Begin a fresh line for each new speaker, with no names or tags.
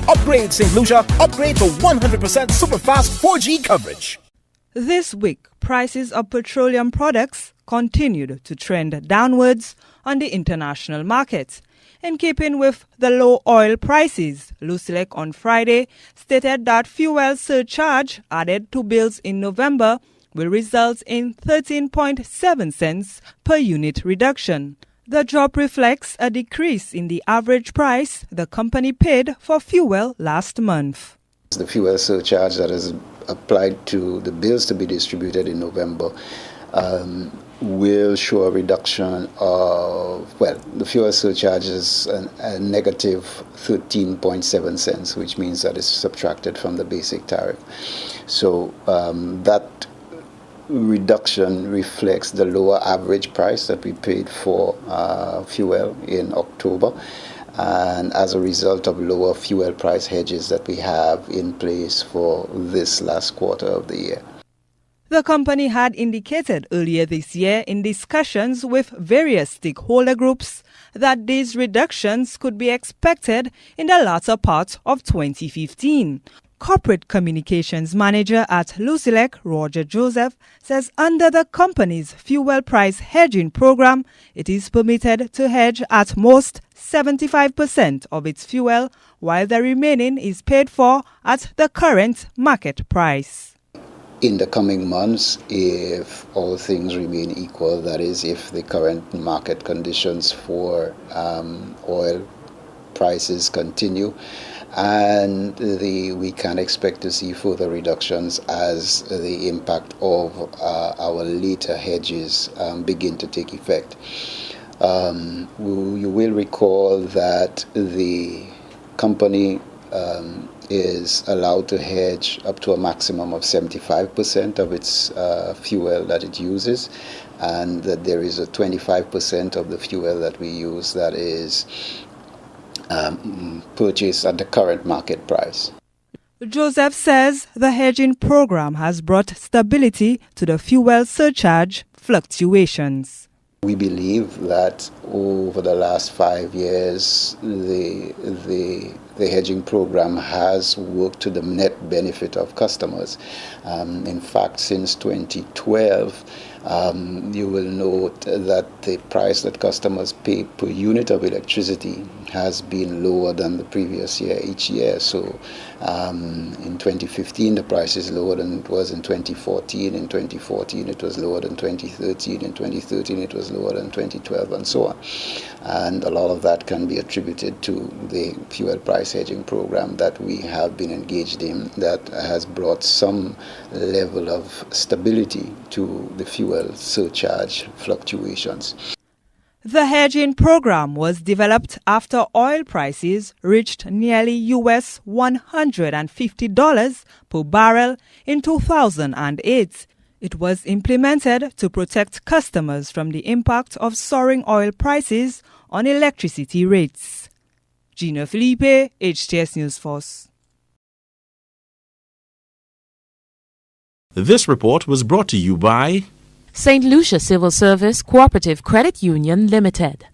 Upgrade St. Lucia. Upgrade to 100% superfast 4G coverage.
This week, prices of petroleum products continued to trend downwards on the international market. In keeping with the low oil prices, Lucelec on Friday stated that fuel surcharge added to bills in November will result in 13.7 cents per unit reduction. The drop reflects a decrease in the average price the company paid for fuel last month.
The fuel surcharge that is applied to the bills to be distributed in November will show a reduction of, the fuel surcharge is a negative 13.7 cents, which means that it's subtracted from the basic tariff. So that reduction reflects the lower average price that we paid for fuel in October, and as a result of lower fuel price hedges that we have in place for this last quarter of the year.
The company had indicated earlier this year in discussions with various stakeholder groups that these reductions could be expected in the latter part of 2015. Corporate Communications Manager at Lucelec, Roger Joseph, says under the company's fuel price hedging program, it is permitted to hedge at most 75% of its fuel, while the remaining is paid for at the current market price.
In the coming months, if all things remain equal, that is, if the current market conditions for oil prices continue, and we can expect to see further reductions as the impact of our later hedges begin to take effect. You will recall that the company is allowed to hedge up to a maximum of 75% of its fuel that it uses, and that there is a 25% of the fuel that we use that is purchased at the current market price.
Joseph says the hedging program has brought stability to the fuel surcharge fluctuations.
We believe that over the last 5 years, the hedging program has worked to the net benefit of customers. In fact, since 2012, you will note that the price that customers pay per unit of electricity has been lower than the previous year each year. So in 2015, the price is lower than it was in 2014. In 2014, it was lower than 2013. In 2013, it was lower than 2012, and so on. And a lot of that can be attributed to the fuel price hedging program that we have been engaged in, that has brought some level of stability to the fuel surcharge fluctuations.
The hedging program was developed after oil prices reached nearly US $150 per barrel in 2008. It was implemented to protect customers from the impact of soaring oil prices on electricity rates. Gina Felipe, HTS News Force.
This report was brought to you by
St. Lucia Civil Service Cooperative Credit Union Limited.